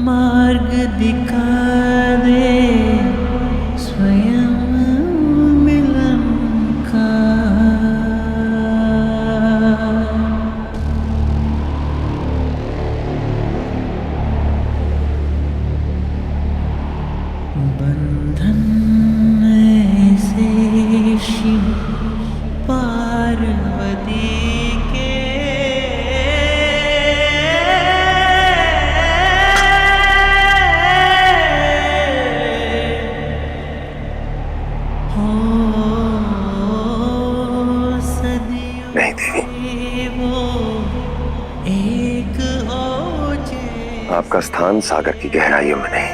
मार्ग दिखा दे स्वयं मिलन का। बंधन ऐसे शिव पार्वती के हो सदियों नहीं देवी, वो एक ओझे आपका स्थान सागर की गहराइयों में नहीं।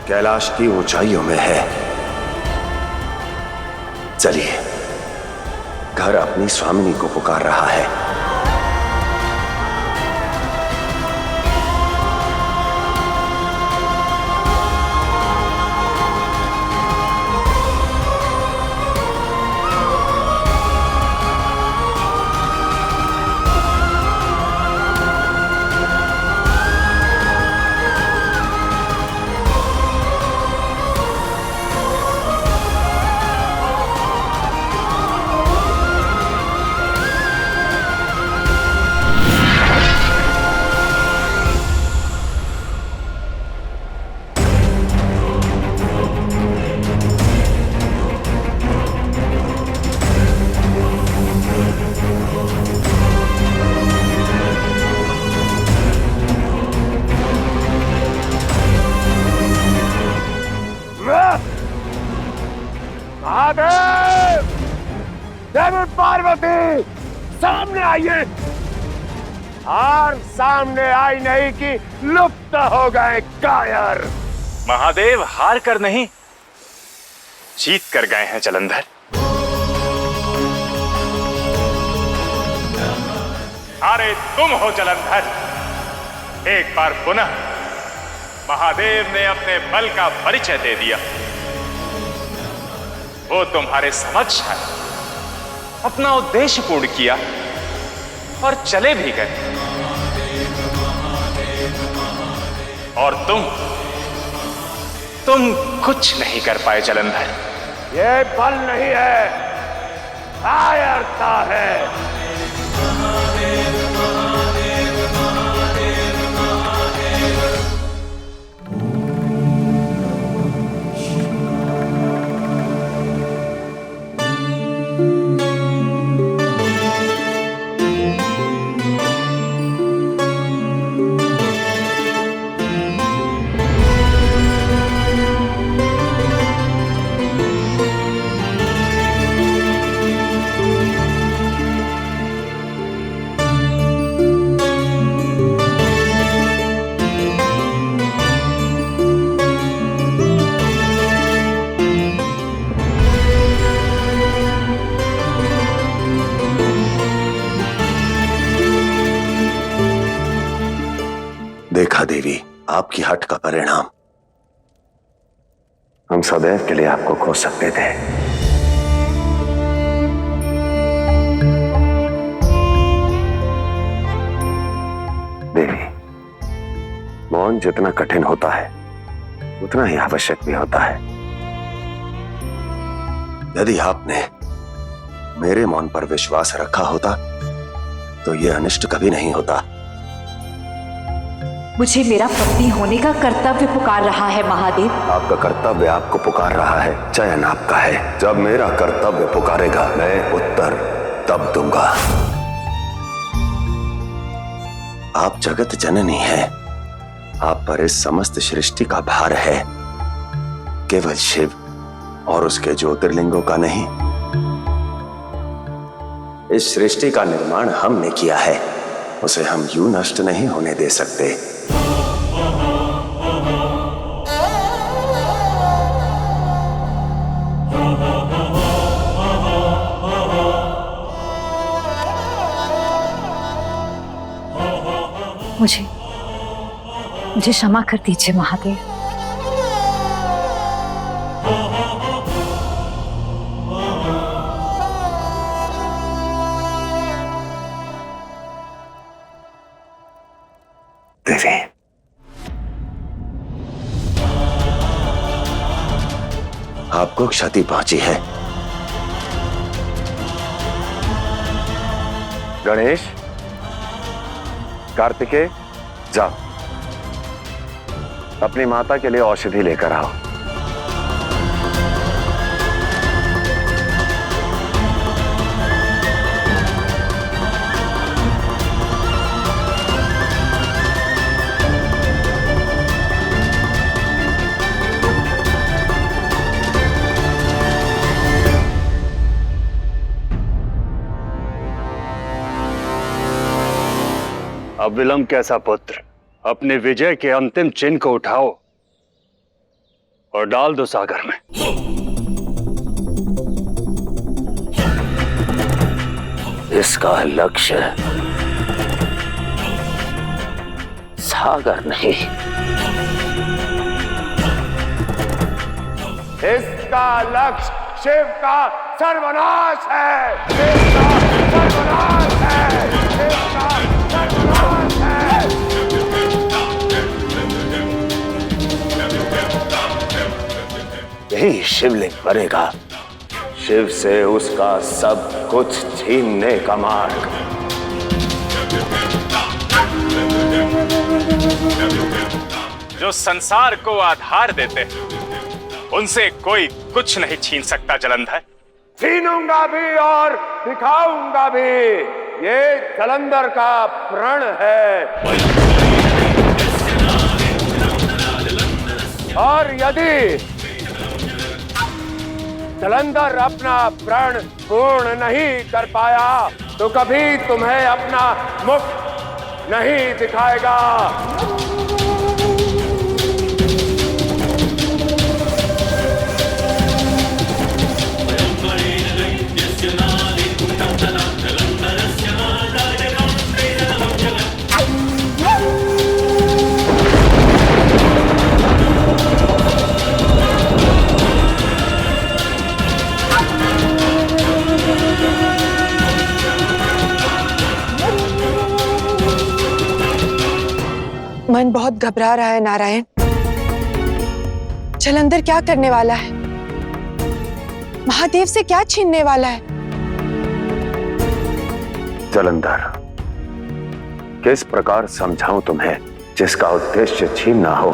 कैलाश की ऊंचाइयों में है। चलिए, घर अपनी स्वामिनी को पुकार रहा है। महादेव, देवी पार्वती, सामने आइए। और सामने आई नहीं कि लुप्त हो गए कायर। महादेव हार कर नहीं, जीत कर गए हैं जलंधर। अरे तुम हो जलंधर। एक बार पुनः महादेव ने अपने बल का परिचय दे दिया। वो तुम्हारे समक्ष है, अपना उद्देश्य पूर्ण किया और चले भी गए। और तुम कुछ नहीं कर पाए जलंधर। ये बल नहीं है, कायरता है। देखा देवी, आपकी हट का परिणाम। हम सदैव के लिए आपको खो सकते थे। देवी, मौन जितना कठिन होता है उतना ही आवश्यक भी होता है। यदि आपने मेरे मौन पर विश्वास रखा होता तो यह अनिष्ट कभी नहीं होता। मुझे मेरा पति होने का कर्तव्य पुकार रहा है महादेव। आपका कर्तव्य आपको पुकार रहा है, चयन आपका है। जब मेरा कर्तव्य पुकारेगा मैं उत्तर तब दूंगा। आप जगत जननी हैं, आप पर इस समस्त सृष्टि का भार है, केवल शिव और उसके ज्योतिर्लिंगों का नहीं। इस सृष्टि का निर्माण हमने किया है, उसे हम यूं नष्ट नहीं होने दे सकते। मुझे क्षमा कर दीजिए महादेव। देवी, आपको क्षति पहुंची है। गणेश, कार्तिकेय, जाओ अपनी माता के लिए औषधि लेकर आओ। अब विलंब कैसा पुत्र, अपने विजय के अंतिम चिन्ह को उठाओ और डाल दो सागर में। इसका लक्ष्य सागर नहीं, इसका लक्ष्य शिव का सर्वनाश है। शिव का सर्वनाश है। शिव का सर्वनाश है। यही शिवलिंग बनेगा शिव से उसका सब कुछ छीनने का मार्ग। जो संसार को आधार देते हैं उनसे कोई कुछ नहीं छीन सकता जलंधर। छीनूंगा भी और दिखाऊंगा भी, ये जलंधर का प्रण है। और यदि जलंधर अपना प्रण पूर्ण नहीं कर पाया तो कभी तुम्हें अपना मुख नहीं दिखाएगा। मन बहुत घबरा रहा है नारायण। जलंधर क्या करने वाला है? महादेव से क्या छीनने वाला है? जलंधर, किस प्रकार समझाऊं तुम्हें? जिसका उद्देश्य छीनना हो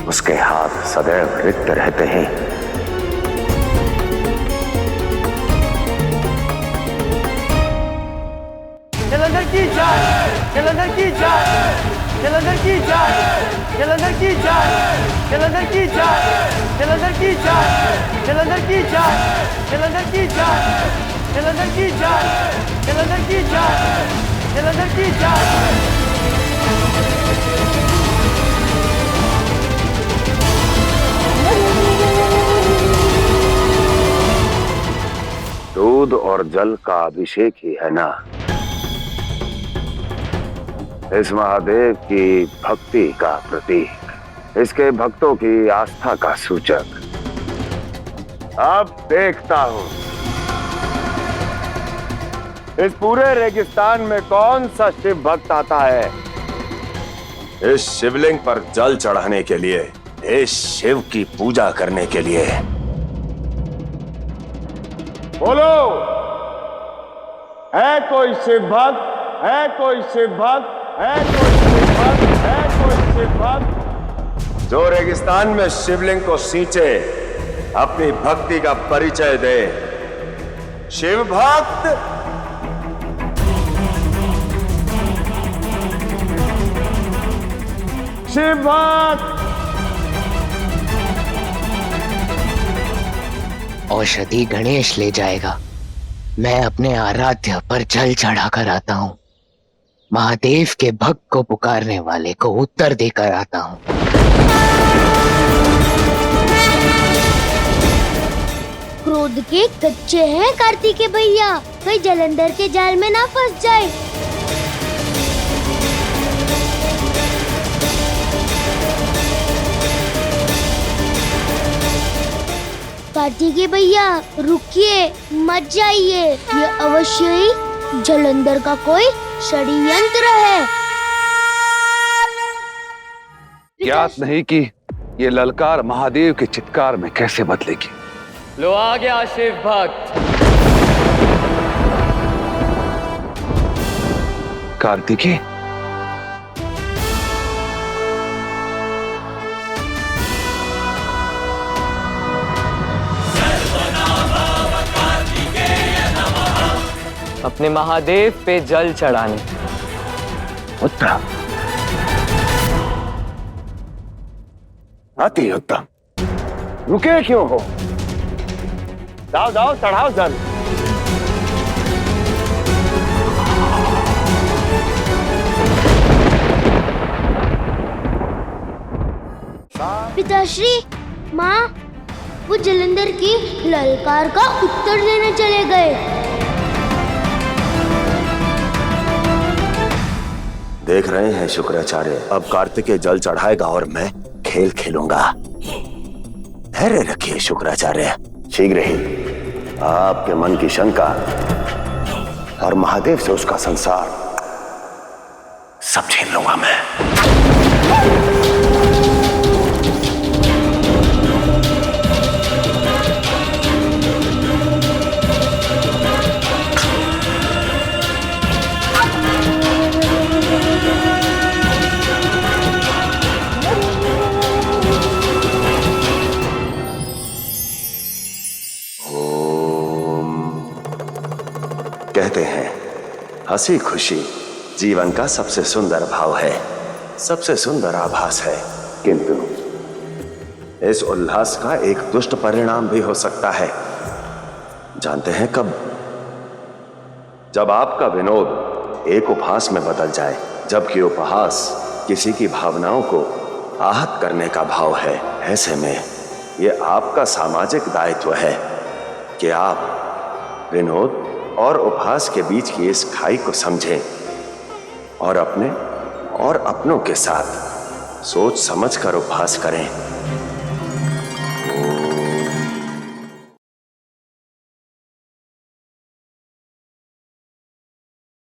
उसके हाथ सदैव रिक्त रहते हैं। जलंधर की जय, जलंधर की जय, जलंधर की जय, जलंधर की जय, जलंधर की जय, जलंधर की जय, जलंधर की जय, जलंधर की जय, जलंधर की जय, जलंधर की जय, जलंधर की जय। दूध और जल का अभिषेक ही है ना इस महादेव की भक्ति का प्रतीक, इसके भक्तों की आस्था का सूचक। अब देखता हूं इस पूरे रेगिस्तान में कौन सा शिव भक्त आता है इस शिवलिंग पर जल चढ़ाने के लिए, इस शिव की पूजा करने के लिए। बोलो, है कोई शिव भक्त? है कोई शिव भक्त? है कोई शिव भक्त? है कोई शिव भक्त जो रेगिस्तान में शिवलिंग को सींचे, अपनी भक्ति का परिचय दे? शिव भक्त? शिव भक्त? औषधि गणेश ले जाएगा। मैं अपने आराध्य पर जल चढ़ाकर आता हूँ। महादेव के भक्त को पुकारने वाले को उत्तर देकर आता हूँ। क्रोध के कच्चे हैं कार्तिकेय भैया, कहीं जलंधर के जाल में ना फंस जाए। कार्तिकेय भैया रुकिए, मत जाइए। ये अवश्य ही जलंधर का कोई षड्यंत्र है। ज्ञात नहीं कि ये ललकार महादेव के चित्कार में कैसे बदलेगी। लो आ गया शिव भक्त। कार्तिकेय, अपने महादेव पे जल चढ़ाने। उत्तम, अति उत्तम। रुके क्यों हो? जाओ जाओ, चढ़ाओ जल। पिताश्री, माँ, वो जलंधर की ललकार का उत्तर देने चले गए। देख रहे हैं शुक्राचार्य, अब कार्तिकेय जल चढ़ाएगा और मैं खेल खेलूंगा। धैर्य रखिए शुक्राचार्य, शीघ्र ही आपके मन की शंका और महादेव से उसका संसार सब छीन लूंगा मैं। कहते हैं हंसी खुशी जीवन का सबसे सुंदर भाव है, सबसे सुंदर आभास है, किंतु इस उल्लास का एक दुष्ट परिणाम भी हो सकता है। जानते हैं कब? जब आपका विनोद एक उपहास में बदल जाए, जबकि उपहास किसी की भावनाओं को आहत करने का भाव है। ऐसे में यह आपका सामाजिक दायित्व है कि आप विनोद और उपहास के बीच की इस खाई को समझें और अपने और अपनों के साथ सोच समझकर उपहास करें।